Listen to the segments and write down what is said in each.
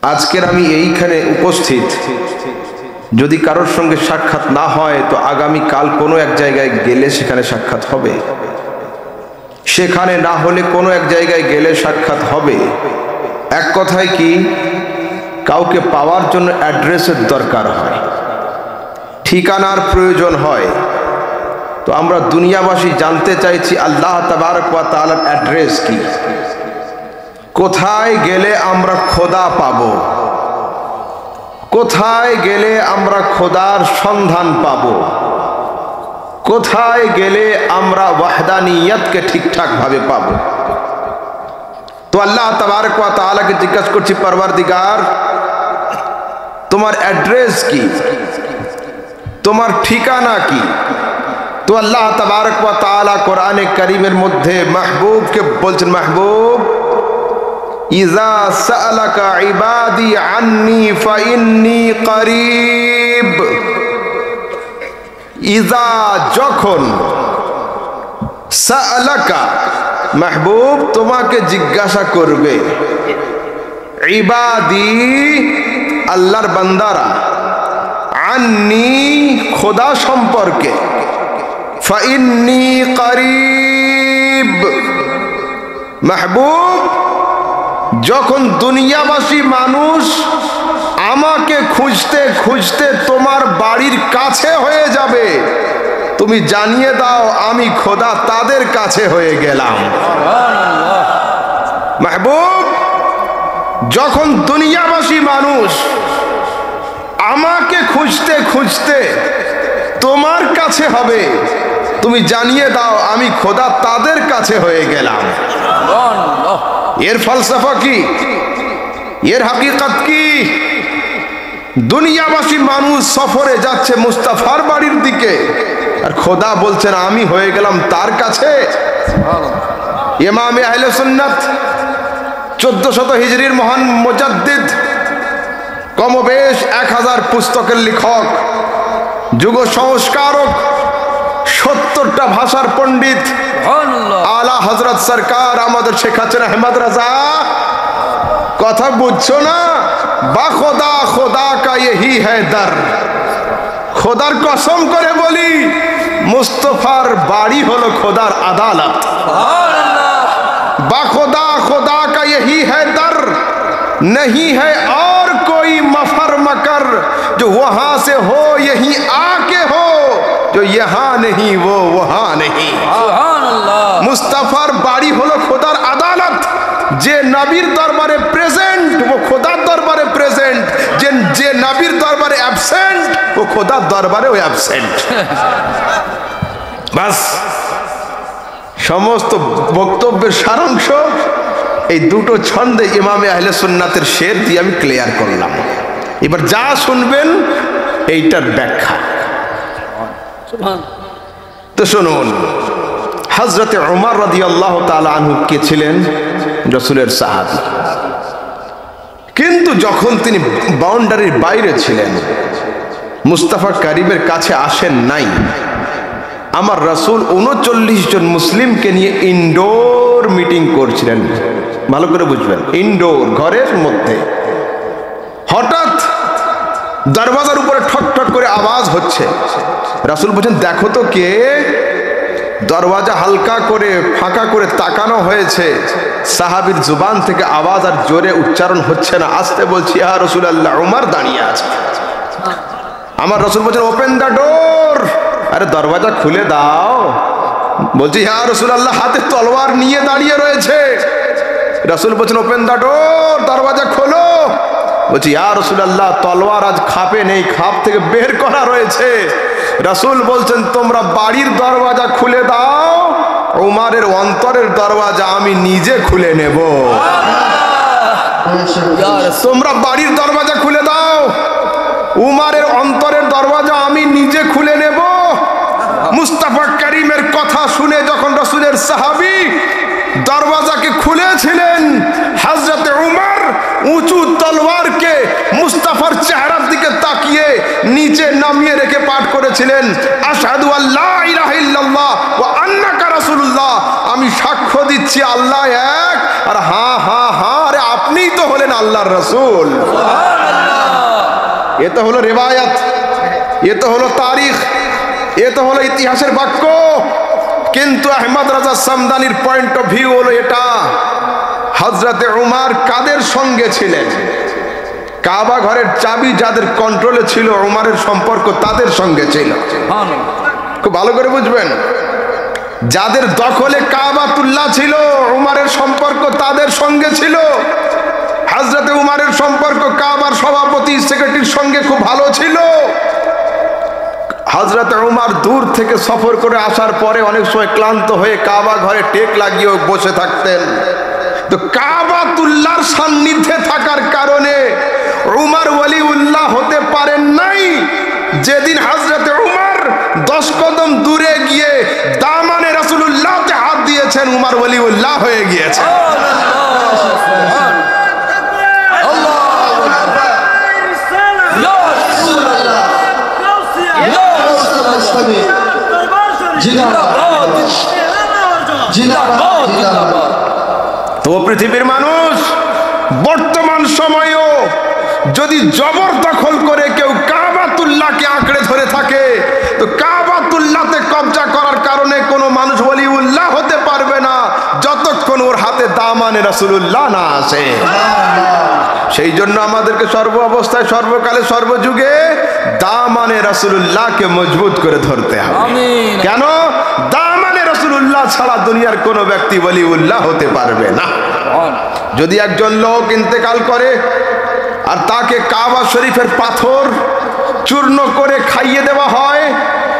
আজকের আমি এইখানে উপস্থিত, যদি কারোর সঙ্গে সাক্ষাৎ না হয় তো আগামী কাল কোনো এক জায়গায় গেলে সেখানে সাক্ষাৎ হবে, সেখানে না হলে কোনো এক জায়গায় গেলে সাক্ষাৎ হবে। এক কথায় কি, কাউকে পাওয়ার জন্য অ্যাড্রেসের দরকার হয়, ঠিকানার প্রয়োজন হয়। তো আমরা দুনিয়াবাসী জানতে চাইছি আল্লাহ তাবারক ওয়া তাআলার অ্যাড্রেস কি, কোথায় গেলে আমরা খোদা পাব, কোথায় গেলে আমরা খোদার সন্ধান পাব, কোথায় গেলে আমরা ওয়াহদানিয়তকে ঠিকঠাক ভাবে পাব। তো আল্লাহ তাবারক ওয়া তাআলাকে জিজ্ঞাসা করছি, পরওয়ারদিগার তোমার অ্যাড্রেস কি, তোমার ঠিকানা কি? তো আল্লাহ তাবারক ওয়া তাআলা কোরআনে কারীমের মধ্যে মাহবুবকে বলছেন, মাহবুব ইযা সাআলাকা ইবাদি আন্নী ফাইন্নী করিব। ইযা যখন, সাআলাকা মাহবুব তোমাকে জিজ্ঞাসা করবে, ইবাদি আল্লাহর বান্দারা, আন্নী খোদা সম্পর্কে, ফাইন্নী করিব মাহবুব যখন দুনিয়াবাসী মানুষ আমাকে খুঁজতে খুঁজতে তোমার বাড়ির কাছে হয়ে যাবে, তুমি জানিয়ে দাও আমি খোদা তাদের কাছে হয়ে গেলাম। মাহবুব যখন দুনিয়াবাসী মানুষ আমাকে খুঁজতে খুঁজতে তোমার কাছে হবে, তুমি জানিয়ে দাও আমি খোদা তাদের কাছে হয়ে গেলাম। এর ফলসফা কি, এর হাকিকত কি? দুনিয়াবাসী মানুষ সফরে যাচ্ছে মুস্তাফার বাড়ির দিকে, আর খোদা বলছেন আমি হয়ে গেলাম তার কাছে। ইমামে আহলে সুন্নাত 1400 হিজরির মহান মুজাদ্দিদ, কমবেশ 1000 পুস্তকের লেখক, যুগ সংস্কারক, 70টা ভাষার পণ্ডিত, আলা হযরত সরকার আমাদের শেখ হাসিনা আহমদ রাজা। কথা বুঝছো না? বা খোদা, খোদা কা यही है दर। খোদার কসম করে বলি, মুস্তাফার বাড়ি হলো খোদার আদালত। বা খোদা, খোদা কা यही है दर, नहीं है और कोई मफर मकर, जो वहां से हो यही आके हो, जो यहाँ नहीं वो वहां नहीं। মুস্তাফার বাড়ি হলো খোদার আদালত। যে নবীর দরবারে প্রেজেন্ট ও খোদার দরবারে প্রেজেন্ট, যে নবীর দরবারে অ্যাবসেন্ট ও খোদার দরবারে ও অ্যাবসেন্ট। বাস সমস্ত বক্তব্যের সারাংশ এই দুটো ছন্দে ইমামে আহলে সুন্নাতের শের দিয়ে আমি ক্লিয়ার করলাম। এবার যা শুনবেন এইটার ব্যাখ্যা। তো শুনুন, হযরতে উমর রাদিয়াল্লাহু তাআলা আনহু কে ছিলেন? রাসূলের সাহাবী। কিন্তু যখন তিনি বাউন্ডারির বাইরে ছিলেন, মুস্তাফা কারীমের কাছে আসেন নাই, আমার রাসূল 39 জন মুসলিমকে নিয়ে ইনডোর মিটিং করছিলেন। ভালো করে বুঝবেন, ইনডোর, ঘরের মধ্যে। হঠাৎ দরওয়াজার উপরে ঠক ঠক করে আওয়াজ হচ্ছে। রাসূল বলেন দেখো তো কে। দরওয়াজা হালকা করে ফাঁকা করে তাকানো হয়েছে, সাহাবীর জুবান থেকে আওয়াজ আর জোরে উচ্চারণ হচ্ছে না, আস্তে বলছি ইয়া রাসূলুল্লাহ, উমর দাঁড়িয়ে আছে। আমার রাসূল বলেন ওপেন দ্য ডোর, আরে দরওয়াজা খুলে দাও। বলছি ইয়া রাসূলুল্লাহ, হাতে তলোয়ার নিয়ে দাঁড়িয়ে রয়েছে। রাসূল বলেন ওপেন দ্য ডোর, দরওয়াজা খোলো। বলছি ইয়া রাসূলুল্লাহ, তলোয়ার আজ খাপে নেই, খাপ থেকে বের করা রয়েছে। রাসূল বলছেন তোমরা বাড়ির দরওয়াজা খুলে দাও, উমরের অন্তরের দরওয়াজা আমি নিজে খুলে নেব। তোমরা বাড়ির দরওয়াজা খুলে দাও, উমরের অন্তরের দরওয়াজা আমি নিজে খুলে নেব। মুস্তাফা কারীমের কথা শুনে যখন রাসূলের সাহাবী দরওয়াজাকে খুলেছিলেন, হযরতে উমর উঁচু তলোয়ারকে মুস্তাফার চেহারার দিকে তাকিয়ে নিচে নামিয়ে রেখে পাঠ করেছিলেন, আশহাদু আল্লা ইলাহা ইল্লাল্লাহ ওয়া আন্নাকা রাসূলুল্লাহ। আমি সাক্ষ্য দিচ্ছি আল্লাহ এক, আর হ্যাঁ হ্যাঁ হ্যাঁ, আরে আপনি আপনিই তো হলেন আল্লাহর রাসূল। এ তো হলো রিওয়ায়াত, এ তো হলো তারিখ, এ তো হলো ইতিহাসের বাক্য। কিন্তু আহমদ রাজা সামদানির পয়েন্ট অফ ভিউ হলো এটা, হযরতে উমর কাদের সঙ্গে ছিলেন? কাবা ঘরের চাবি যাদের কন্ট্রোলে ছিল, উমরের সম্পর্ক তাদের সঙ্গে ছিল। খুব ভালো করে বুঝবেন, যাদের দখলে কাবাতুল্লাহ ছিল, উমরের সম্পর্ক তাদের সঙ্গে ছিল। হযরতে উমরের সম্পর্ক কাবার সভাপতি সেক্রেটারির সঙ্গে খুব ভালো ছিল। হযরতে উমর দূর থেকে সফর করে আসার পরে অনেক সময় ক্লান্ত হয়ে কাবা ঘরে টেক লাগিয়ে বসে থাকতেন। তো কাবাতুল্লাহর সান্নিধ্যে থাকার কারণে উমর ওয়ালিউল্লাহ হতে পারেন নাই। যেদিন হযরতে উমর 10 কদম দূরে গিয়ে দামানে রাসূলুল্লাহকে হাত দিয়েছেন, উমর ওয়ালিউল্লাহ হয়ে গিয়েছে। তো পৃথিবীর মানুষ, বর্তমান সময়েও যদি জবরদখল করে কেউ কাবাতুল্লাহকে আঁকড়ে ধরে থাকে, তো কাবাতুল্লাহতে কবজা করার কারণে কোনো মানুষ ওয়ালিউল্লাহ হতে পারবে না যতক্ষণ ওর হাতে দামানে রাসূলুল্লাহ না আসে। সেই জন্য আমাদেরকে সর্ব অবস্থায়, সর্বকালে, সর্বযুগে দামানে রাসূলুল্লাহকে মজবুত করে ধরতে হবে। কেন? দামানে রাসূলুল্লাহ ছাড়া দুনিয়ার কোনো ব্যক্তি ওয়ালিউল্লাহ হতে পারবে না। যদি একজন লোক ইন্তেকাল করে আর তাকে কাবা শরীফের পাথর চূর্ণ করে খাইয়ে দেওয়া হয়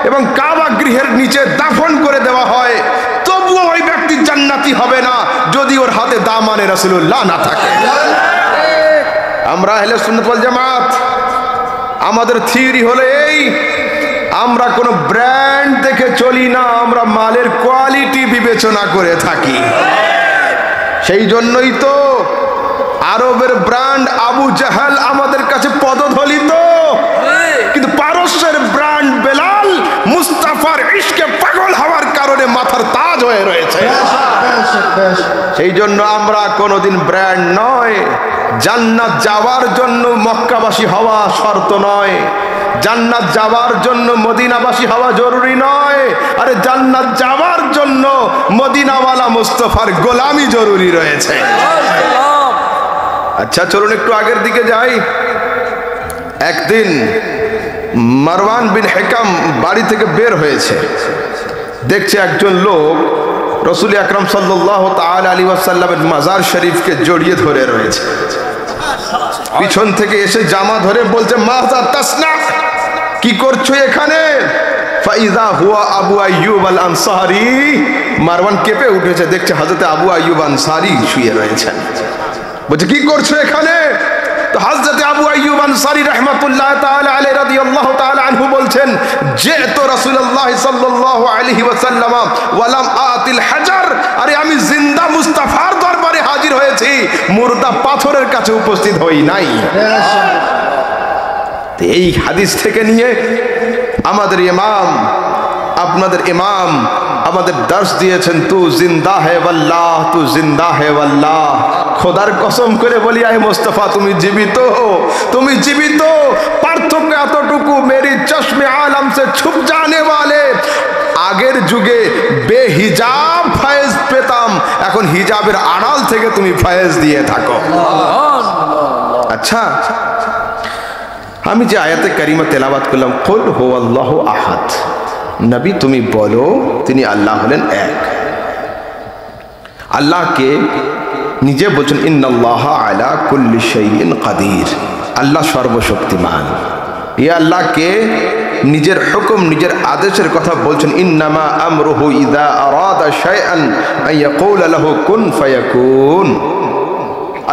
এবং কাবা গৃহের নিচে দাফন করে দেওয়া হয়, তবুও ওই ব্যক্তি জান্নাতি হবে না যদি ওর হাতে দামানে রাসূলুল্লাহ না থাকে। আমরা আহলে সুন্নাত ওয়াল জামাত, আমাদের থিওরি হলো এই, আমরা কোনো ব্র্যান্ড দেখে চলি না, আমরা মালের কোয়ালিটি বিবেচনা করে থাকি। সেই জন্যই তো আরবের ব্র্যান্ড আবু জাহাল আমাদের কাছে পদধলিত, কিন্তু পারস্যের ব্র্যান্ড বেলাল মুস্তাফার ইশকে পাগল হওয়ার কারণে মাথার তাজ হয়ে রয়েছে। সেই জন্য আমরা কোনোদিন ব্র্যান্ড নয়। জান্নাত যাওয়ার জন্য মক্কাবাসী হওয়া শর্ত নয়, জান্নাত যাওয়ার জন্য মদিনাবাসী হওয়া জরুরি নয়। আরে জান্নাত যাওয়ার জন্য মদিনাওয়ালা মুস্তাফার গোলামি জরুরি রয়েছে। আচ্ছা চলুন একটু আগের দিকে যাই। একদিন মারওয়ান বিন হিকাম বাড়ি থেকে বের হয়েছে, দেখছে একজন লোক রাসূল আকরাম সাল্লাল্লাহু তাআলা আলাইহি ওয়াসাল্লামের মাজার শরীফকে জড়িয়ে ধরে রয়েছে। পিছন থেকে এসে জামা ধরে বলছে, মাযা তাসনা, কি করছো এখানে? ফাইযা হুয়া আবু আইয়ুব আল আনসারী। মারওয়ান কেঁপে উঠেছে, দেখছে হযরত আবু আইয়ুব আনসারী শুয়ে রয়েছেন। বলছে কি করছো এখানে? তো হযরত আবু আইয়ুব আনসারী রাহমাতুল্লাহ তাআলা আলাইহি রাদিয়াল্লাহু তাআলা আনহু বলছেন, জিতু রাসূলুল্লাহ সাল্লাল্লাহু আলাইহি ওয়াসাল্লাম ওয়া লাম আতিল হাজার। আরে আমি জিন্দা মুস্তাফার দরবারে হাজির হয়েছি, মুর্দা পাথরের কাছে উপস্থিত হই নাই। এই হাদিস থেকে নিয়ে আমাদের ইমাম, আপনাদের ইমাম আমাদের দর্শ দিয়েছেন, তু জিন্দা হে ওয়াল্লাহ, তু জিন্দা হে ওয়াল্লাহ। খোদার কসম করে বলি আয় মুস্তাফা, তুমি জীবিত, তুমি জীবিত। পার্থক্য এতটুকু, মেরি চশমে আলম সে ছুপ জানে ওয়ালে। আগের যুগে বেহিজাব ফয়েজ পেতাম, এখন হিজাবের আড়াল থেকে তুমি ফয়েজ দিয়ে থাকো। আচ্ছা, আমি যে আয়াতে কারিমা তেলাওয়াত করলাম, কুল হুয়াল্লাহু আহাদ, নবী তুমি বলো তিনি আল্লাহ হলেন এক। আল্লাহকে নিজে বলছেন ইন্নাল্লাহা আলা কুল্লি শাইইন কাদির, আল্লাহ সর্বশক্তিমান। এই আল্লাহকে নিজের হুকুম, নিজের আদেশের কথা বলছেন, ইন্নামা আমরুহু ইযা আরাদা শাইআন আইয়াকুলা লাহু কুন ফায়াকুন।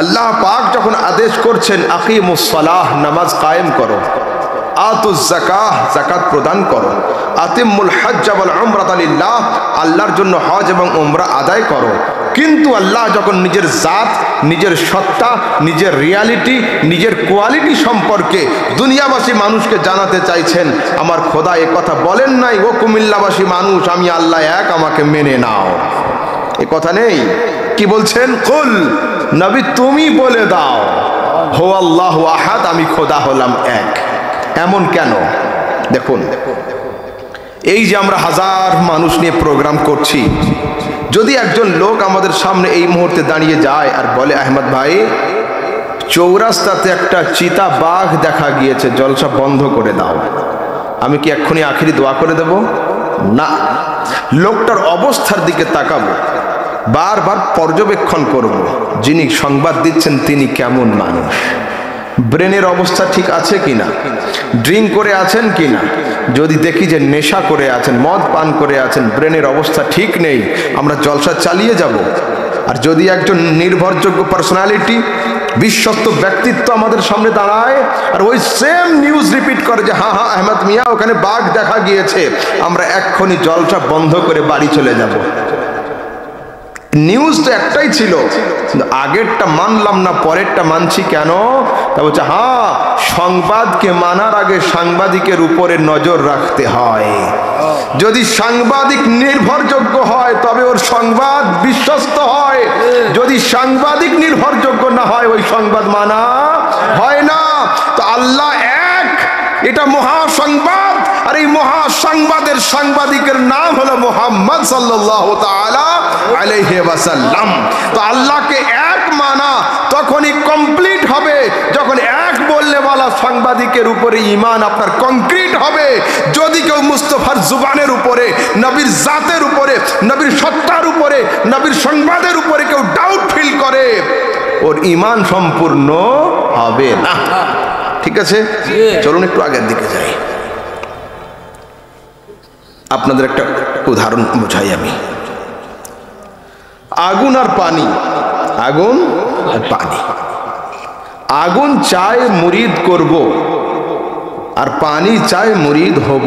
আল্লাহ পাক যখন আদেশ করছেন আকিমুস সালাহ, নামাজ কায়েম করো, আতুজ যাকাহ, যাকাত প্রদান করো, আতিমুল হজ্জ ওয়াল উমরাতা লিল্লাহ, আল্লাহর জন্য হজ এবং উমরা আদায় করো। কিন্তু আল্লাহ যখন নিজের জাত, নিজের সত্তা, নিজের রিয়ালিটি, নিজের কোয়ালিটি সম্পর্কে দুনিয়াবাসী মানুষকে জানাতে চাইছেন, আমার খোদা এ কথা বলেন নাই, ও কুমিল্লাবাসী মানুষ আমি আল্লাহ এক, আমাকে মেনে নাও, এ কথা নেই। কি বলছেন? কুল নবী তুমি বলে দাও হো আল্লাহু আহাদ, আমি খোদা হলাম এক। এমন কেন? দেখুন, এই যে আমরা হাজার মানুষ নিয়ে প্রোগ্রাম করছি, যদি একজন লোক আমাদের সামনে এই মুহূর্তে দাঁড়িয়ে যায় আর বলে আহমদ ভাই চৌরাস্তাতে একটা চিতা বাঘ দেখা গিয়েছে, জলসা বন্ধ করে দাও, আমি কি এক্ষুনি আখিরি দোয়া করে দেব? না, লোকটার অবস্থার দিকে তাকাবো, বারবার পর্যবেক্ষণ করব, যিনি সংবাদ দিচ্ছেন তিনি কেমন মানুষ, ব্রেনের অবস্থা ঠিক আছে কিনা, ড্রিঙ্ক করে আছেন কিনা। যদি দেখি যে নেশা করে আছেন, মদ পান করে আছেন, ব্রেনের অবস্থা ঠিক নেই, আমরা জলসা চালিয়ে যাব। আর যদি একজন নির্ভরযোগ্য পার্সোনালিটি, বিশ্বস্ত ব্যক্তিত্ব আমাদের সামনে দাঁড়ায় আর ওই সেম নিউজ রিপিট করে যে হ্যাঁ হ্যাঁ আহমদ মিয়া ওখানে বাঘ দেখা গিয়েছে, আমরা এক্ষুনি জলসা বন্ধ করে বাড়ি চলে যাব। নিউজ তো একটাই ছিল, আগেরটা মানলাম না, পরেরটা মানছি কেন? তা বলছে হ্যাঁ, সংবাদকে মানার আগে সাংবাদিকের উপরে নজর রাখতে হয়। যদি সাংবাদিক নির্ভরযোগ্য হয় তবে ওর সংবাদ বিশ্বস্ত হয়, যদি সাংবাদিক নির্ভরযোগ্য না হয় ওই সংবাদ মানা হয় না। তো আল্লাহ এক, এটা মহাসংবাদ, আর এই মহাসংবাদের সাংবাদিকের নাম হলো মুহাম্মদ সাল্লাল্লাহু তাআলা আলাইহি ওয়াসাল্লাম। তো আল্লাহকে এক মানা তখনই কমপ্লিট হবে যখন এক বললে ওয়ালা সাংবাদিকের উপরে ঈমান আপনার কংক্রিট হবে। যদি কেউ মুস্তাফার জুবানের উপরে, নবীর জাতের উপরে, নবীর সত্তার উপরে, নবীর সংবাদের উপরে কেউ ডাউট ফিল করে, ওর ঈমান সম্পূর্ণ হবে না। ঠিক আছে, চলুন একটু আগের দিকে যাই, আপনাদের একটা উদাহরণ বোঝাই আমি। আগুন আর পানি, আগুন আর পানি। আগুন চায় মুরিদ করব আর পানি চায় মুরিদ হব।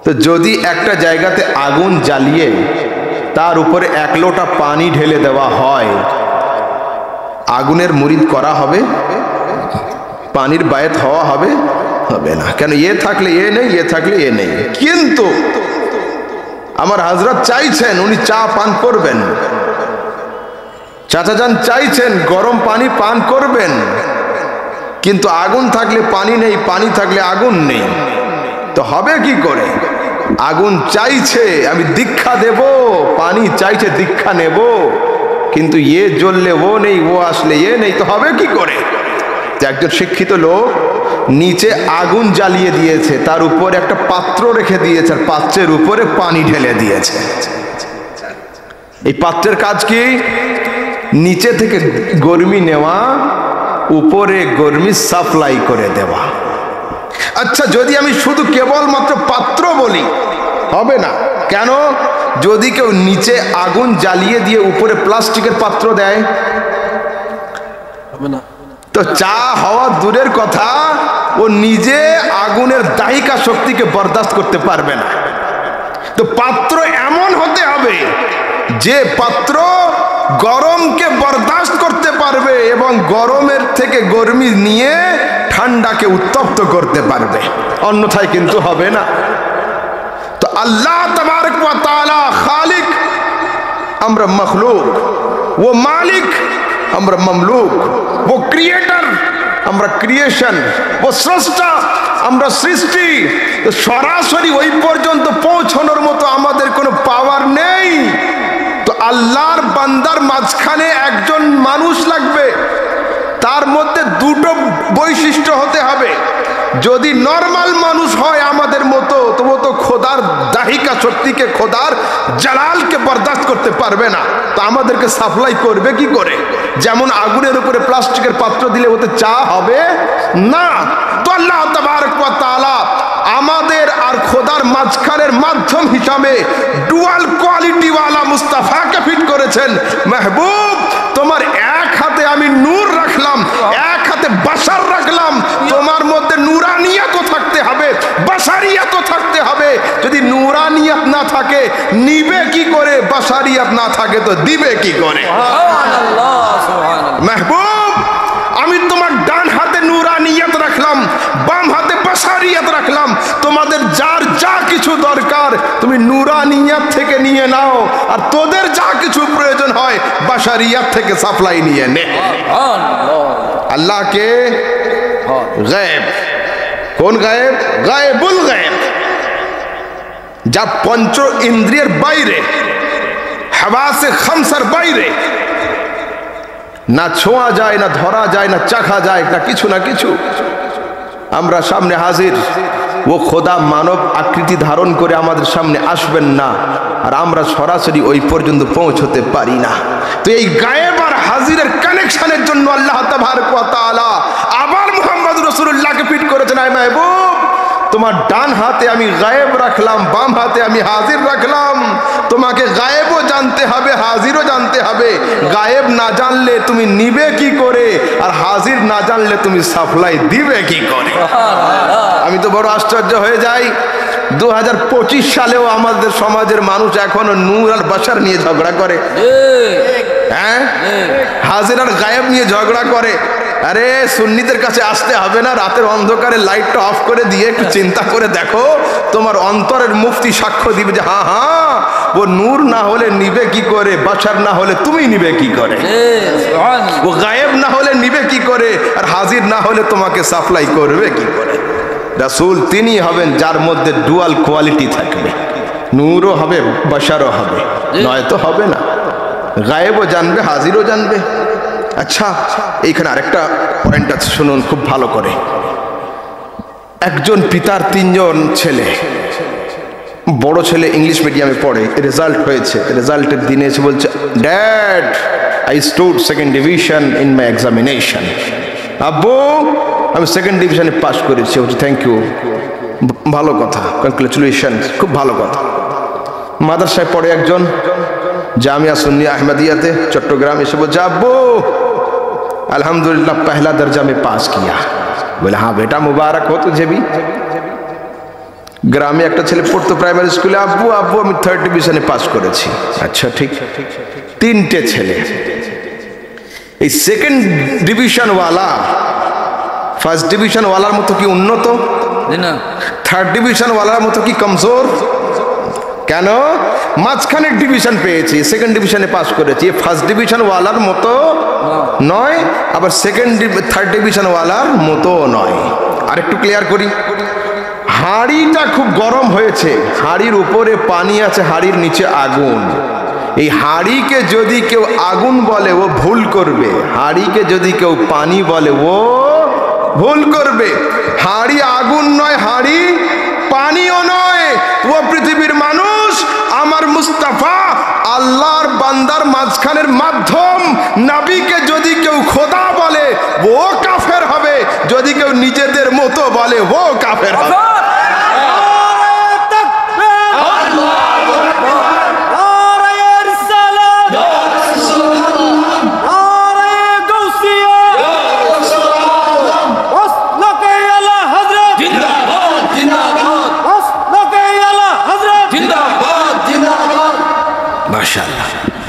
তো যদি একটা জায়গাতে আগুন জ্বালিয়ে তার উপরে এক লোটা পানি ঢেলে দেওয়া হয়, আগুনের মুরিদ করা হবে? পানির বায়েত হওয়া হবে? হবে না। কেন? এ থাকলে এ নেই, এ থাকলে এ নেই। কিন্তু আমার হযরত চাইছেন উনি চা পান করবেন, চাচা যান চাইছেন গরম পানি পান করবেন, কিন্তু আগুন থাকলে পানি নেই, পানি থাকলে আগুন নেই, তো হবে কি করে? আগুন চাইছে আমি দীক্ষা দেব, পানি চাইছে দীক্ষা নেব, কিন্তু এ জ্বললে ও নেই, ও আসলে এ নেই, তো হবে কি করে? একজন শিক্ষিত লোক নিচে আগুন জ্বালিয়ে দিয়েছে, তার উপরে একটা পাত্র রেখে দিয়েছে আর পাত্রের উপরে পানি ঢেলে দিয়েছে। এই পাত্রের কাজ কি? নিচে থেকে গরমি নেওয়া, উপরে গরমি সাপ্লাই করে দেওয়া। আচ্ছা, যদি আমি শুধু কেবলমাত্র পাত্র বলি হবে না। কেন? যদি কেউ নিচে আগুন জ্বালিয়ে দিয়ে উপরে প্লাস্টিকের পাত্র দেয় হবে না। তো চা হওয়া দূরের কথা, ও নিজে আগুনের দাহিকা শক্তিকে বরদাস্ত করতে পারবে না। তো পাত্র এমন হতে হবে যে পাত্র গরমকে বরদাস্ত করতে পারবে এবং গরমের থেকে গরমি নিয়ে ঠান্ডাকে উত্তপ্ত করতে পারবে, অন্যথায় কিন্তু হবে না। তো আল্লাহ তাবারক ওয়া তাআলা খালিক, আমরা মখলুক, ও মালিক, আমরা মামলুক, ও ক্রিয়েটর, আমরা ক্রিয়েশন, ও স্রষ্টা, আমরা সৃষ্টি। তো সরাসরি ওই পর্যন্ত পৌঁছানোর মতো আমাদের কোনো পাওয়ার নেই। তো আল্লাহর বান্দার মাঝখানে একজন মানুষ লাগবে, তার মধ্যে দুটো বৈশিষ্ট্য হতে হবে। যদি নরমাল মানুষ হয় আমাদের মতো, তো ও তো খোদার দাহিকা শক্তিকে, খোদার জালালকে বরদাস্ত করতে পারবে না। তো আমাদেরকে সাপ্লাই করবে কি করে? যেমন আগুনের উপরে প্লাস্টিকের পাত্র দিলে ওতে চা হবে না। তো আল্লাহ তাবারক ওয়া তাআলা আমাদের আর খোদার মাঝখানের মাধ্যম হিসাবে ডুয়াল কোয়ালিটি ওয়ালা মুস্তাফাকে ফিট করেছেন। মেহবুব, তোমার এক হাতে আমি নূর রাখলাম, এক হাতে বাশার রাখলাম, তোমার মধ্যে নূরানিয়াত থাকতে হবে, বাশারিয়াত থাকতে হবে। যদি নূরানিয়াত না থাকে নিবে কি করে? বাশারিয়াত না থাকে তো দিবে কি করে? সুবহানাল্লাহ, সুবহানাল্লাহ। মেহবুব, আমি তোমার ডান হাতে নূরানিয়াত রাখলাম, বাম হাতে বাশারিয়াত রাখলাম, তোমাদের যার যা কিছু দরকার তুমি নূরানি রব্বানিয়াত থেকে নিয়ে নাও, আর তোদের যা কিছু প্রয়োজন হয় বাশারিয়াত থেকে সাপ্লাই নিয়ে নে। আল্লাহকে গায়েব, কোন গায়েব? গায়েবুল গায়েব, যা পঞ্চ ইন্দ্রিয়ের বাইরে, হাওয়াসে খামসার বাইরে, না ছোঁয়া যায়, না ধরা যায়, না চাখা যায়, না কিছু না কিছু। আমরা সামনে হাজির, ও খোদা মানব আকৃতি ধারণ করে আমাদের সামনে আসবেন না, আর আমরা সরাসরি ওই পর্যন্ত পৌঁছতে পারি না। তো এই গায়েব আর হাজিরের কানেকশনের জন্য আল্লাহ তাবারক ওয়া তাআলা আবার মুহাম্মদ রাসূলুল্লাহকে ফিট করেছেন, আয় মাহবুব তোমার ডান হাতে আমি গায়েব রাখলাম, বাম হাতে আমি হাজির রাখলাম। তোমাকে গায়েবও জানতে হবে, হাজিরও জানতে হবে। গায়েব না জানলে তুমি নিবে কি করে, আর হাজির না জানলে তুমি সাপ্লাই দিবে কি করে? আমি তো বড় আশ্চর্য হয়ে যাই, 2025 সালেও আমাদের সমাজের মানুষ এখনো নূর আর বাশার নিয়ে ঝগড়া করে, হ্যাঁ, হাজির আর গায়েব নিয়ে ঝগড়া করে। আরে সুন্নিদের কাছে আসতে হবে না, রাতের অন্ধকারে লাইটটা অফ করে দিয়ে একটু চিন্তা করে দেখো, তোমার অন্তরের মুফতি সাক্ষ্য দিবে যে হ্যাঁ হ্যাঁ, ও নূর না হলে নিবে কি করে, বাশার না হলে তুমি নিবে কি করে, ও গায়েব না হলে নিবে কি করে, আর হাজির না হলে তোমাকে সাপ্লাই করবে কি করে? রাসূল তিনি হবেন যার মধ্যে ডুয়াল কোয়ালিটি থাকবে, নূরও হবে বাশারও হবে, নয়তো হবে না। গায়েবও জানবে, হাজিরও জানবে। আচ্ছা, এইখানে আরেকটা পয়েন্ট আছে, শুনুন খুব ভালো করে। একজন পিতার 3 জন ছেলে, বড় ছেলে ইংলিশ মিডিয়ামে পড়ে, রেজাল্ট হয়েছে, রেজাল্টের দিনে এসে বলছে, dad I stood 2nd division in my examination. আব্বু আমি 2nd ডিভিশনে পাস করেছি। বলছি থ্যাংক ইউ, ভালো কথা, কংগ্রেচুলেশন, খুব ভালো কথা। মাদ্রাসায় পড়ে একজন, জামিয়া সুন্নিয়া আহমদিয়াতে চট্টগ্রাম, এসে বলছে আব্বু अल्हम्दुलिल्लाह पहला दर्जा में पास किया। बोले हाँ बेटा मुबारक हो तुझे भी। গ্রামে একটা ছেলে পড়তো প্রাইমারি স্কুলে, আব্বু আব্বু আমি 3rd ডিভিশনে পাস করেছি। আচ্ছা ঠিক, 3টে ছেলে। এই 2nd ডিভিশন ওয়ালা 1st ডিভিশন ওয়ালার মতো কি উন্নত না, 3rd ডিভিশন ওয়ালার মতো কি কমজোর? কেন? মাঝখানে ডিভিশন পেয়েছি, 2nd ডিভিশনে পাস করেছি। 1st ডিভিশন ওয়ালার মতো নয়, আবার 3rd ডিভিশন ওয়ালার মতো নয়। আরেকটু ক্লিয়ার করি, হাঁড়িটা খুব গরম হয়েছে, হাঁড়ির উপরে পানি আছে, হাঁড়ির নিচে আগুন। এই হাঁড়িকে যদি কেউ আগুন বলে ও ভুল করবে, হাঁড়িকে যদি কেউ পানি বলে ও ভুল করবে। হাঁড়ি আগুন নয়, হাঁড়ি পানিও নয়। ও পৃথিবীর মানুষ, আমার মুস্তাফা আল্লাহর বান্দার মাঝখানের মাধ্যম। নবীকে যদি কেউ খোদা বলে ও কাফের হবে, যদি কেউ নিজেদের মতো বলে ও কাফের হবে।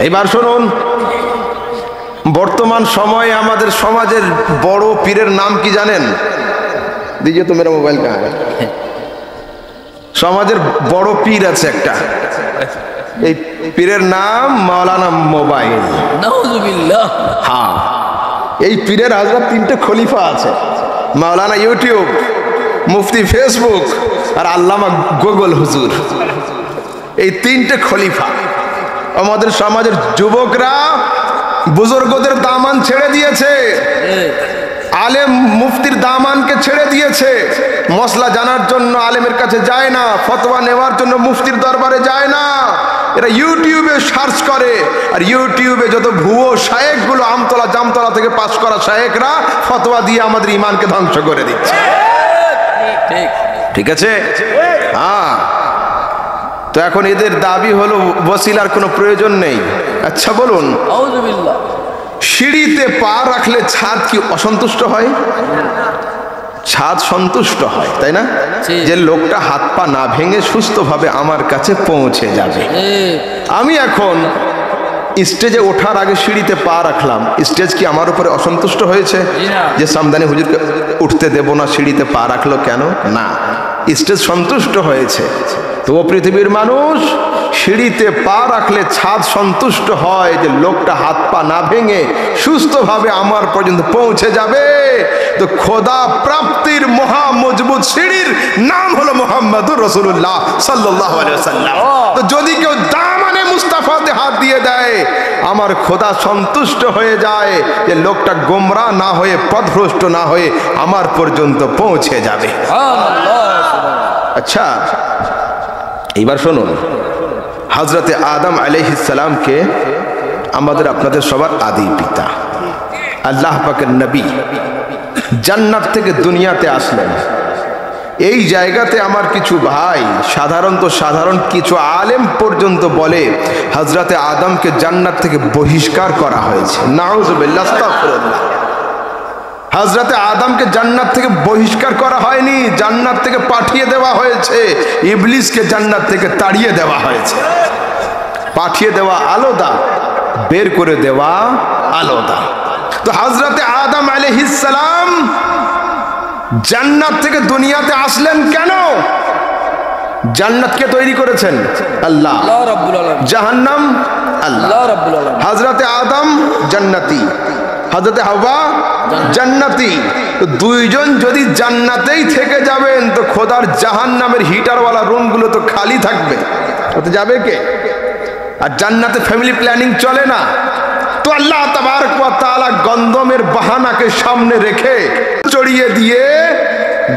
এবার শুনুন, বর্তমান সময়ে আমাদের সমাজের বড় পীরের নাম কি জানেন? দিজিয়ে তো মেরা মোবাইল কাহা হ্যায়। সমাজের বড় পীর আছে একটা, এই পীরের নাম মাওলানা মোবাইল। নাউজুবিল্লাহ। হ্যাঁ, এই পীরের হযরত 3টে খলিফা আছে, মাওলানা ইউটিউব, মুফতি ফেসবুক, আর আল্লামা গুগল হুজুর। এই 3টে খলিফা। আমাদের সমাজের যুবকরা বুজুর্গদের দামান ছেড়ে দিয়েছে, আলেম মুফতির দামানকে ছেড়ে দিয়েছে। মসলা জানার জন্য আলেমের কাছে যায় না, ফতোয়া নেওয়ার জন্য মুফতির দরবারে যায় না, এরা ইউটিউবে সার্চ করে। আর ইউটিউবে যত ভুয়ো শায়েখগুলো আমতলা জামতলা থেকে পাস করা শায়েখরা ফতোয়া দিয়ে আমাদের ইমানকে ধ্বংস করে দিচ্ছে। ঠিক আছে? হ্যাঁ, তো এখন এদের দাবি হলো ওসিলার কোনো প্রয়োজন নেই। আচ্ছা বলুন, সিঁড়িতে পা রাখলে ছাদ কি অসন্তুষ্ট হয়? ছাদ সন্তুষ্ট হয়, তাই না? যে লোকটা হাত পা না ভেঙে সুস্থভাবে আমার কাছে পৌঁছে যাবে। আমি এখন স্টেজে ওঠার আগে সিঁড়িতে পা রাখলাম, স্টেজ কি আমার উপরে অসন্তুষ্ট হয়েছে যে সামদানি হুজুরকে উঠতে দেব না, সিঁড়িতে পা রাখলো কেন? না, স্টেজ সন্তুষ্ট হয়েছে। তো পৃথিবীর মানুষ সিঁড়িতে পা রাখলে ছাদ সন্তুষ্ট হয় যে লোকটা হাত পা না ভেঙে সুস্থভাবে আমার পর্যন্ত পৌঁছে যাবে। তো খোদা প্রাপ্তির মহা মজবুত সিঁড়ির নাম হলো মুহাম্মাদুর রাসূলুল্লাহ সাল্লাল্লাহু আলাইহি ওয়াসাল্লাম। তো যদি কেউ দামানে মুস্তাফাতে হাত দিয়ে দেয়, আমার খোদা সন্তুষ্ট হয়ে যায় যে লোকটা গোমরা না হয়ে পথভ্রষ্ট না হয়ে আমার পর্যন্ত পৌঁছে যাবে। আচ্ছা, এইবার শুনুন, হযরতে আদম আলাইহিস সালামকে আমাদের আপনাদের সবার আদি পিতা, আল্লাহ পাকের নবী, জান্নাত থেকে দুনিয়াতে আসলেন। এই জায়গাতে আমার কিছু ভাই সাধারণ কিছু আলেম পর্যন্ত বলে হযরতে আদমকে জান্নাত থেকে বহিষ্কার করা হয়েছে। নাউযুবিল্লাহ, আস্তাগফিরুল্লাহ। হযরতে আদমকে জান্নাত থেকে বহিষ্কার করা হয়নি, জান্নাত থেকে পাঠিয়ে দেওয়া হয়েছে। ইবলিসকে জান্নাত থেকে তাড়িয়ে দেওয়া হয়েছে। পাঠিয়ে দেওয়া আলাদা, বের করে দেওয়া আলাদা। তো হযরতে আদম আলাইহিস সালাম জান্নাত থেকে দুনিয়াতে আসলেন কেন? জান্নাত কে তৈরি করেছেন? আল্লাহ রাব্বুল আলামিন। জাহান্নাম আল্লাহ রাব্বুল আলামিন। হযরতে আদম জান্নাতি, হযরতে হাওয়া জান্নাতি। তো দুইজন যদি জান্নাতেই থেকে যাবেন তো খোদার জাহান্নামের হিটারওয়ালা রুমগুলো তো খালি থাকবে, ওতে যাবে কে? আর জান্নাতে ফ্যামিলি প্ল্যানিং চলে না। তো আল্লাহ তাবারক ওয়া তাআলা গন্ধমের বাহানাকে সামনে রেখে চড়িয়ে দিয়ে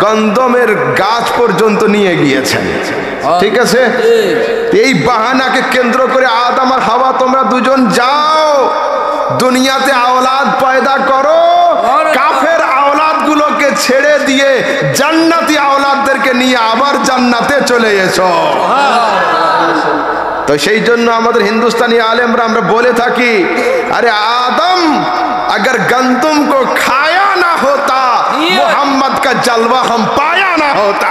গন্ধমের গাছ পর্যন্ত নিয়ে গিয়েছেন। ঠিক আছে, এই বাহানাকে কেন্দ্র করে আদম আর হাওয়া তোমরা দুজন যাও, দুনিয়াতে আওলাদ পয়দা করো, কাফের আওলাদ গুলোকে ছেড়ে দিয়ে জান্নাতি আওলাদদেরকে নিয়ে আবার জান্নাতে চলে এসো। তো সেই জন্য আমাদের হিন্দুস্তানি আলেমরা আমরা বলে থাকি, আরে আদম अगर गंदम को खाया ना होता मोहम्मद का जलवा हम पाया ना होता।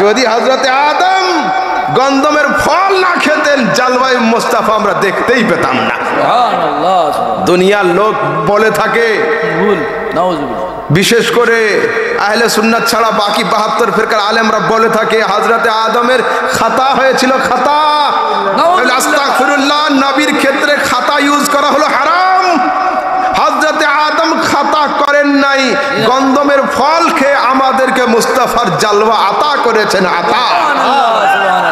যদি হযরতে আদম গন্ধমের ফল না খেতেন জালওয়ায়ে মুস্তাফা আমরা দেখতেই পেতাম না। সুবহানাল্লাহ। দুনিয়ার লোক বলে থাকে, বিশেষ করে আহলে সুন্নাত ছাড়া বাকি 72 ফিরকার আলেমরা বলে থাকে হযরতে আদমের খাতা হয়েছিল, খাতা। আস্তাগফিরুল্লাহ, নবীর ক্ষেত্রে খাতা ইউজ করা হলো হারাম। হযরতে আদম খাতা করেন নাই, গন্ধমের ফল খেয়ে আমাদেরকে মুস্তাফার জালওয়া আতা করেছেন। আতা,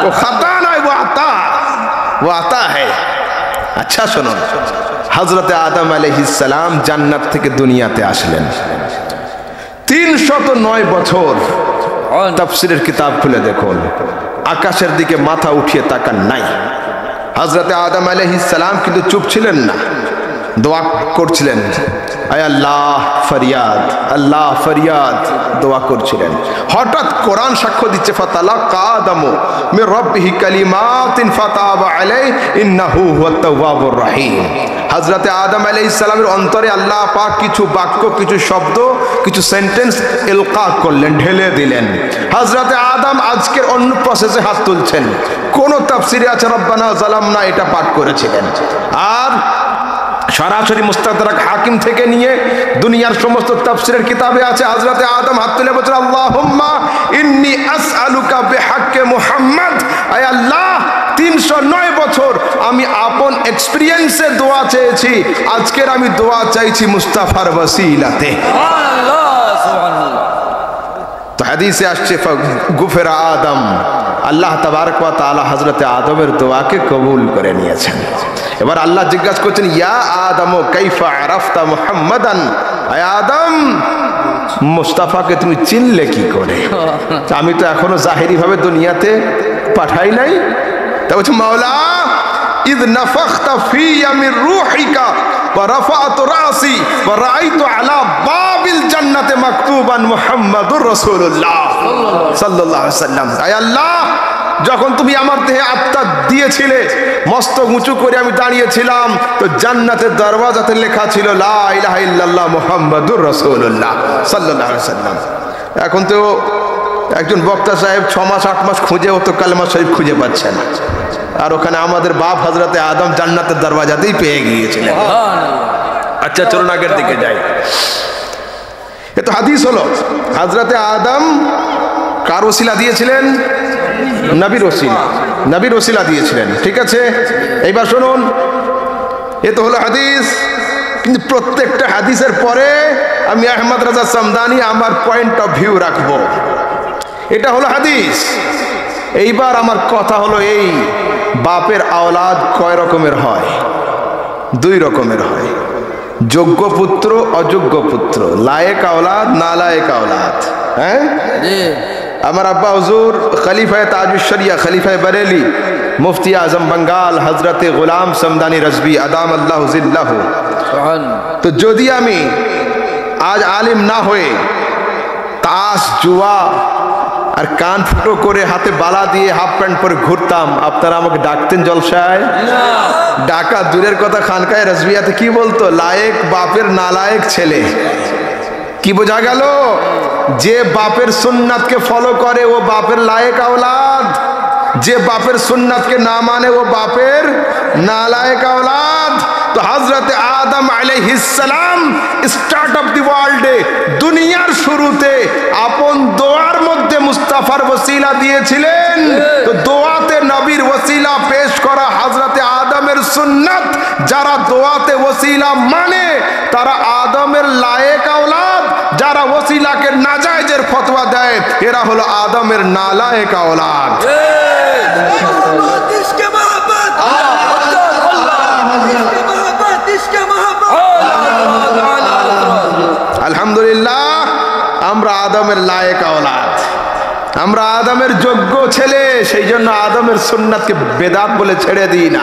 ও খাতা নয়, ও আতা, ও আতা হ্যায়। আচ্ছা শুনুন, হযরতে আদম আলাইহিস সালাম জান্নাত থেকে দুনিয়াতে আসলেন। 309 বছর। তাফসীরের কিতাব খুলে দেখুন, আকাশের দিকে মাথা উঠিয়ে তাকান নাই। হযরতে আদম আলাইহিস সালাম কিন্তু চুপ ছিলেন না, দোয়া করছিলেন, আয় আল্লাহ ফরিয়াদ, আল্লাহ ফরিয়াদ, দোয়া করছিলেন। হঠাৎ কোরআন সাক্ষ্য দিচ্ছে, ফাতালাক্কা আদামু মির রাব্বিহি কালিমাতিন ফাতাবা আলাইহি ইন্নাহু হুয়াত তাওয়াবুর রহিম। হযরতে আদম আলাইহিস সালামের অন্তরে আল্লাহ পাক কিছু বাক্য, কিছু শব্দ, কিছু সেন্টেন্স ইলকা করলেন, ঢেলে দিলেন। হযরতে আদম আজকের অন্য প্রসেসে হাত তুলছেন। কোন তাফসীরে আছে রব্বানা যালামনা, এটা পাঠ করেছিলেন। আর সরাসরি মুস্তাদরাক হাকিম থেকে নিয়ে দুনিয়ার সমস্ত তাফসীরের কিতাবে আছে হযরতে আদম হাত তুলে বলেন, আল্লাহুম্মা ইন্নী আসআলুকা বিহাক্কি মুহাম্মদ। আয় আল্লাহ, 309 বছর আমি আপন এক্সপেরিয়েন্সে দোয়া চেয়েছি, আজকের আমি দোয়া চাইছি মুস্তাফার ওসিলাতে। সুবহানাল্লাহ, সুবহানাল্লাহ। তো হাদিসে আসছে গুফরা আদম, আল্লাহ তাবারক ওয়া তাআলা হযরতে আদমের দোয়াকে কবুল করে নিয়েছেন। এবার আল্লাহ জিজ্ঞাসা করছেন, ইয়া আদম কাইফা আরাফতা মুহাম্মাদান। আয় আদম, মুস্তাফাকে তুমি চিনলে কি করে? আমি তো এখনো জাহিরি ভাবে দুনিয়াতে পাঠাই নাই। তা বলছে, মাওলা ইদ নাফাখতা ফিয়া মির রূহিকা ওয়া রাফা'তু রাসি ওয়া রাআইতু আলা বাবিল জান্নাতি মাকতুবান মুহাম্মাদুর রাসূলুল্লাহ সাল্লাল্লাহু আলাইহি ওয়াসাল্লাম। আয় আল্লাহ, যখন তুমি আমার দেহে আত্মা দিয়েছিলে, মস্তক উঁচু করে আমি দাঁড়িয়েছিলাম, তো জান্নাতের দরওয়াজাতে লেখা ছিল লা ইলাহা ইল্লাল্লাহ মুহাম্মাদুর রাসূলুল্লাহ সাল্লাল্লাহু আলাইহি ওয়াসাল্লাম। এখন তো একজন বক্তা সাহেব 6 মাস 8 মাস খুঁজে ও তো কালেমা শরীফ খুঁজে পাচ্ছে না। আর ওখানে আমাদের বাপ হযরতে আদম জান্নাতের দরওয়াজাতেই পেয়ে গিয়েছিলেন। আচ্ছা চলুন আগের দিকে যাই। এ তো হাদিস হলো, হযরতে আদম কার ওসিলা দিয়েছিলেন? নবীর ওসিলা, নবীর ওসিলা দিয়েছিলেন। ঠিক আছে, এইবার শুনুন, এ তো হলো হাদিস। কিন্তু প্রত্যেকটা হাদিসের পরে আমি আহমদ রাজা সামদানি আমার পয়েন্ট অফ ভিউ রাখবো। এটা হলো হাদিস। এইবার আমার কথা হলো এই, বাপের আওলাদ কয় রকমের হয়? দুই রকমের হয়, যোগ্য পুত্র অযোগ্য পুত্র, লায়েক আওলাদ নালায়েক আওলাদ। হ্যাঁ, আমার আব্বা হুজুর খলিফায়ে তাজুশ শরিয়া, খলিফায়ে বরেলি, মুফতি আজম বঙ্গাল হজরতে গোলাম সমদানি রজবি আদাম আল্লাহ জিল্লাহু। তো যদি আমি আজ আলিম না হয়ে তাস জুয়া আর কান ফুটো করে হাতে বালা দিয়ে হাফ প্যান্ট পরে ঘুরতাম, আপনারা আমাকে ডাকতেন জলসায়? ডাকা দূরের কথা, খানকায় রজবিয়াতে কি বলতো? লায়েক বাপের নালায়েক ছেলে। কি বোঝা গেল? যে বাপের সুন্নাতকে ফলো করে ও বাপের লায়েক আওলাদ, যে বাপের সুন্নাতকে না মানে ও বাপের নালায়েক আওলাদ। তো হযরতে আদম আলাইহিস সালাম স্টার্ট অফ দি ওয়ার্ল্ডে, দুনিয়ার শুরুতে আপন দোয়ার মধ্যে মুস্তাফার ওসিলা দিয়েছিলেন। তো দোয়াতে নবীর ওসিলা পেশ করা হযরতে আদমের সুন্নাত। যারা দোয়াতে ওসিলা মানে তারা আদমের লায়েক আওলাদ, যারা ওসিলাকে নাজায়েজের ফতোয়া দেয় এরা হলো আদমের নালায়েক আওলাদ। আলহামদুলিল্লাহ, আমরা আদমের লায়েক আওলাদ, আমরা আদমের যোগ্য ছেলে, সেই জন্য আদমের সুন্নাতকে বেদাত বলে ছেড়ে দিই না।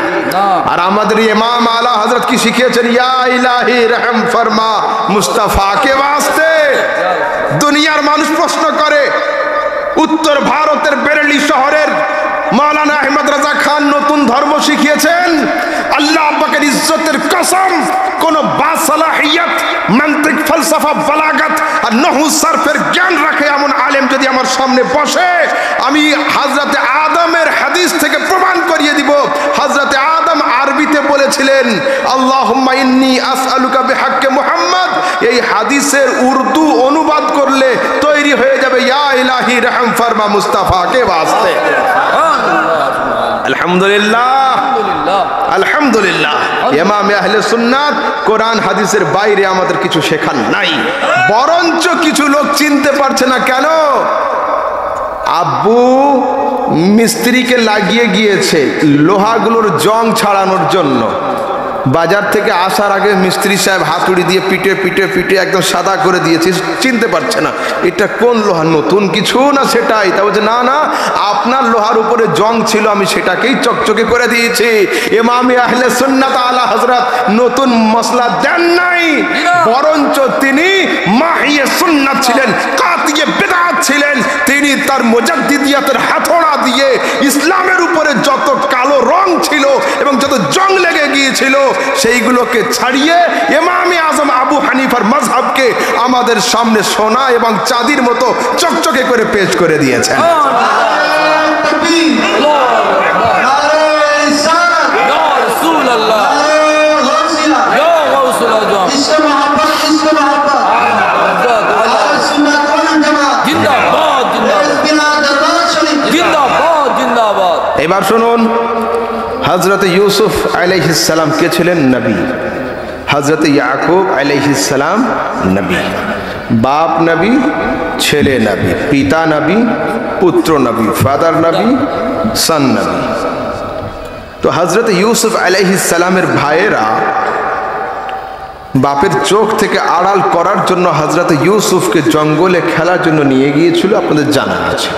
আর আমাদের ইমাম আলা হযরত কি শিখিয়েছেন? ইয়া ইলাহি রহম ফরমা মুস্তাফা কে ওয়াস্তে। দুনিয়ার মানুষ প্রশ্ন করে, উত্তর ভারতের বেরেলি শহরের মাওলানা আহমদ রাজা খান নতুন ধর্ম শিখিয়েছেন। আল্লাহ পাকের ইজ্জতের কসম, কোন বাসালাহিয়াত, মান্তিক, ফলসফা, বালাগাত আর নহু সরফের জ্ঞান রাখে এমন আলেম যদি আমার সামনে বসে, আমি হযরতে আদমের হাদিস থেকে প্রমাণ করিয়ে দিব। হযরতে আদম আরবিতে বলেছিলেন আল্লাহুম্মা ইন্নী আসআলুকা বিহাক্কি মুহাম্মদ। এই হাদিসের উর্দু অনুবাদ করলে তৈরি হয়ে যাবে ইয়া ইলাহি রহম ফরমা মুস্তাফা কে ওয়াস্তে। আলহামদুলিল্লাহ, আলহামদুলিল্লাহ। ইমামে আহলে সুন্নাত কোরআন হাদিসের বাইরে আমাদের কিছু শেখার নাই। বরঞ্চ কিছু লোক চিনতে পারছে না কেন? আব্বু মিস্ত্রিকে লাগিয়ে গিয়েছে লোহাগুলোর জং ছাড়ানোর জন্য। বাজার থেকে আসার আগে মিস্ত্রি সাহেব হাতুড়ি দিয়ে পিটে পিটে পিটে একদম সাদা করে দিয়েছে, চিনতে পারছে না এটা কোন লোহা, নতুন কিছু না সেটাই। তা বলছে না না, আপনার লোহার উপরে জং ছিল, আমি সেটাকেই চকচকে করে দিয়েছি। ইমামে আহলে সুন্নাত আলা হযরত নতুন মসলা দেন নাই, বরঞ্চ তিনি মাহিয়ে সুন্নাত ছিলেন, কাতিয়ে বিদআত ছিলেন। তিনি তার মুজাদ্দিদিয়াতের হাতড়া দিয়ে ইসলামের উপরে যত কালো রং ছিল এবং যত জং লেগে গিয়েছিল সেইগুলোকে ছাড়িয়ে ইমামে আজম আবু হানিফার মাযহাবকে আমাদের সামনে সোনা এবং চাঁদির মতো চকচকে করে পেশ করে দিয়েছেন। এবার শুনুন, হযরত ইউসুফ আলাইহিস সালাম কে ছিলেন? নবী। হযরত ইয়াকুব আলাইহিস সালাম নবী। বাপ নবী, ছেলে নবী, পিতা নবী, পুত্র নবী, ফাদার নবী, সন নবী। তো হযরত ইউসুফ আলাইহিস সালামের ভাইয়েরা বাপের চোখ থেকে আড়াল করার জন্য হযরত ইউসুফকে জঙ্গলে খেলার জন্য নিয়ে গিয়েছিল, আপনাদের জানা আছে।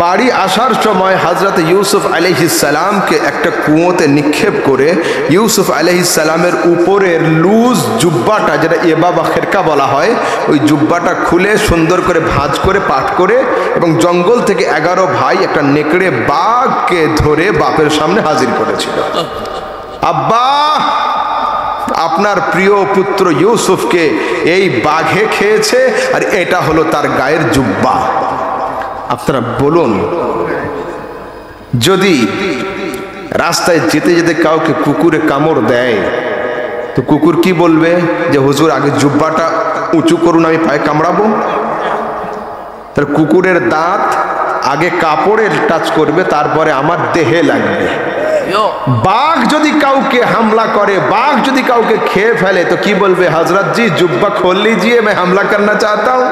বাড়ি আসার সময় হযরত ইউসুফ আলাইহিস সালামকে একটা কুয়োতে নিক্ষেপ করে ইউসুফ আলাইহিস সালামের উপরের লুজ জুব্বাটা, যেটা এবা বা খেরকা বলা হয়, ওই জুব্বাটা খুলে সুন্দর করে ভাঁজ করে পাট করে এবং জঙ্গল থেকে 11 ভাই একটা নেকড়ে বাঘকে ধরে বাপের সামনে হাজির করেছিল। আব্বা, আপনার প্রিয় পুত্র ইউসুফকে এই বাঘে খেয়েছে আর এটা হলো তার গায়ের জুব্বা। আপনারা বলুন, যদি রাস্তায় যেতে যেতে কাউকে কুকুরে কামড় দেয় তো কুকুর কি বলবে? যে হুজুর আগে জুব্বাটা উঁচু করুন, আমি পায়ে কামড়াবো। তার কুকুরের দাঁত আগে কাপড়ের টাচ করবে, তারপরে আমার দেহে লাগবে। বাঘ যদি কাউকে হামলা করে, বাঘ যদি কাউকে খেয়ে ফেলে, তো কি বলবে? হজরত জি जुब्बा खोल लीजिए, मैं हमला करना चाहता हूं।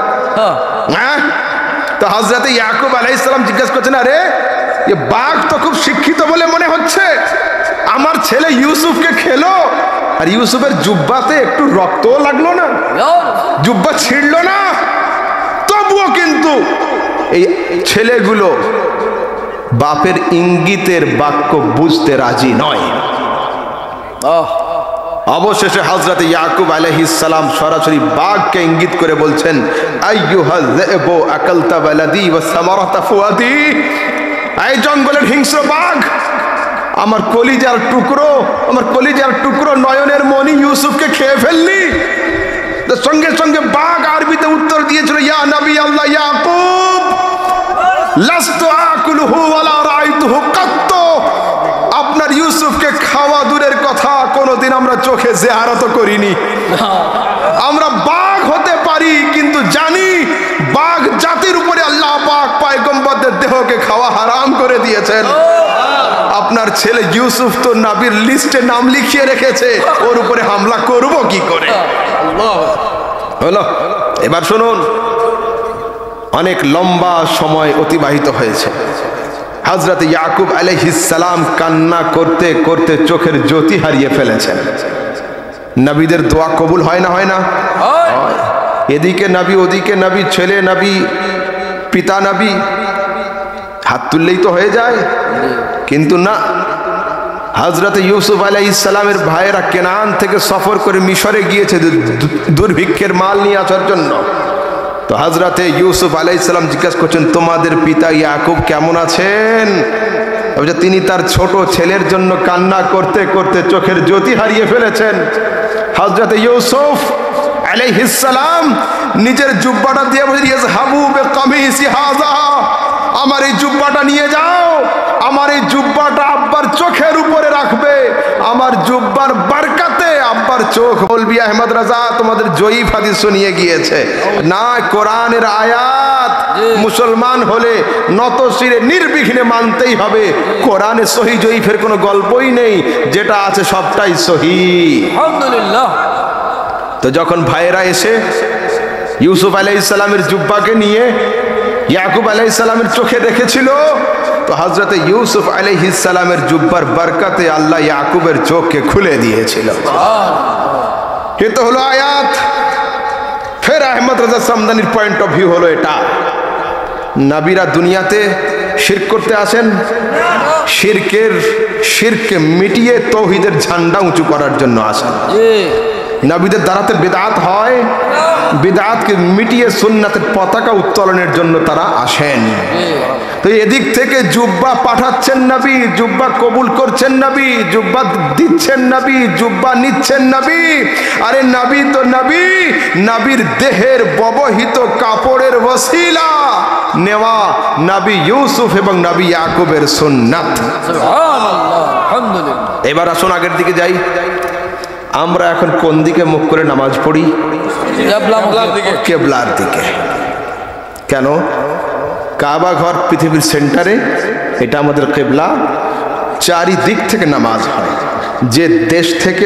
তো হজরত ইয়াকুব আলাইহিস সালাম জিজ্ঞাসা করছেন, আরে ये বাঘ তো খুব শিক্ষিত বলে মনে হচ্ছে, আমার ছেলে ইউসুফকে খেলো, আর ইউসুফের জুব্বাতে একটু রক্তও লাগলো না, জুব্বা ছিঁড়লো না। তবুও কিন্তু এই ছেলেগুলো বাপের ইঙ্গিতের বাক্য বুঝতে রাজি নয়। অবশেষে হযরত ইয়াকুব আলাইহিস সালাম সরাসরি বাঘকে ইঙ্গিত করে বলছেন, আইয়ুহাল যায়বু আকালতা ওয়ালাদি ওয়া সামারাতা ফুয়াদি, এই জঙ্গলের হিংস্র বাঘ, আমার কলিজার টুকরো, আমার কলিজার টুকরো নয়নের মনি ইউসুফকে খেয়ে ফেললি। তো সঙ্গে সঙ্গে বাঘ আরবিতে উত্তর দিয়েছিল, ইয়া নবী আল্লাহ ইয়াকুব, লাস্তু আকুলুহু ওয়ালা রাআইতুহু কাত্ত, আপনার ইউসুফকে খাওয়া দূরের কথা, কোনোদিন আমরা চোখে জিয়ারত করিনি। আমরা বাঘ হতে পারি, কিন্তু জানি বাঘ জাতির উপরে আল্লাহ পাক পয়গম্বরদের দেহকে খাওয়া হারাম করে দিয়েছেন। আপনার ছেলে ইউসুফ তো নবীর লিস্টে নাম লিখিয়ে রেখেছে, ওর উপরে হামলা করব কি করে? হলো, এবার শুনুন, অনেক লম্বা সময় অতিবাহিত হয়েছে। হযরত ইয়াকুব আলাইহিস সালাম কান্না করতে করতে চোখের জ্যোতি হারিয়ে ফেলেছেন। নবীদের দোয়া কবুল হয় না? হয় না? এদিকে নবী, ওদিকে নবী, ছেলে নবী, পিতা নবী, হাত তুললেই তো হয়ে যায়। কিন্তু না, হযরত ইউসুফ আলাইহিস সালামের ভাইয়েরা কেনান থেকে সফর করে মিশরে গিয়েছে দুর্ভিক্ষের মাল নিয়ে আসার জন্য। তো হযরতে ইউসুফ আলাইহিস সালাম জিজ্ঞাসা করছেন, তোমাদের পিতা ইয়াকুব কেমন আছেন? তিনি তার ছোট ছেলের জন্য কান্না করতে করতে চোখের জ্যোতি হারিয়ে ফেলেছেন। হযরতে ইউসুফ আলাইহিস সালাম নিজের জুব্বাটা দিয়ে বলেন, ইযহাবু বিকামিসি হাযা, আমার এই জুব্বাটা নিয়ে যাও, আমার এই জুব্বাটা আব্বার চোখের উপরে রাখবে, আমার জুব্বার বরকতে আব্বার চোখ। মৌলভী আহমদ রাজা তোমাদের জয়ীফ হাদিস শুনিয়ে গিয়েছে না, কোরআনের আয়াত মুসলমান হলে নত শিরে নির্বিঘ্নে মানতেই হবে। কোরআনে সহি জয়ীফের কোনো গল্পই নেই, যেটা আছে সবটাই সহি। আলহামদুলিল্লাহ। তো যখন ভাইয়েরা এসে ইউসুফ আলাইহিস সালামের জুব্বাকে নিয়ে ইয়াকুব আলাইহিস সালামের চোখে রেখেছিল, তো হযরতে ইউসুফ আলাইহিস সালামের জুব্বার বরকতে আল্লাহ ইয়াকুবের চোখকে খুলে দিয়েছিল। এ তো হলো আয়াত। ফের আহমদ রাজা সামদানির পয়েন্ট অফ ভিউ হলো এটা, নবীরা দুনিয়াতে শিরক করতে আসেন, শিরকে মিটিয়ে তৌহিদের ঝান্ডা উঁচু করার জন্য আসেন। নবীদের দ্বারাতে বিদআত হয়, বিদআতকে মিটিয়ে সুন্নাতের পতাকা উত্তোলনের জন্য তারা আসেন। তো এদিক থেকে জুব্বা পাঠাচ্ছেন নবী, জুব্বা কবুল করছেন নবী, জুব্বা দিচ্ছেন নবী, জুব্বা নিচ্ছেন নবী। আরে নবী তো নবী, নবীর দেহের ব্যবহৃত কাপড়ের ওসিলা নেওয়া নবী ইউসুফ এবং নবী ইয়াকুবের সুন্নাত। সুবহানাল্লাহ, আলহামদুলিল্লাহ। এবার আসুন আগের দিকে যাই। আমরা এখন কোন দিকে মুখ করে নামাজ পড়ি? কেবলার দিকে। কেন? কাবা ঘর পৃথিবীর সেন্টারে, এটা আমাদের কেবলা। চারিদিক থেকে নামাজ হয়। যে দেশ থেকে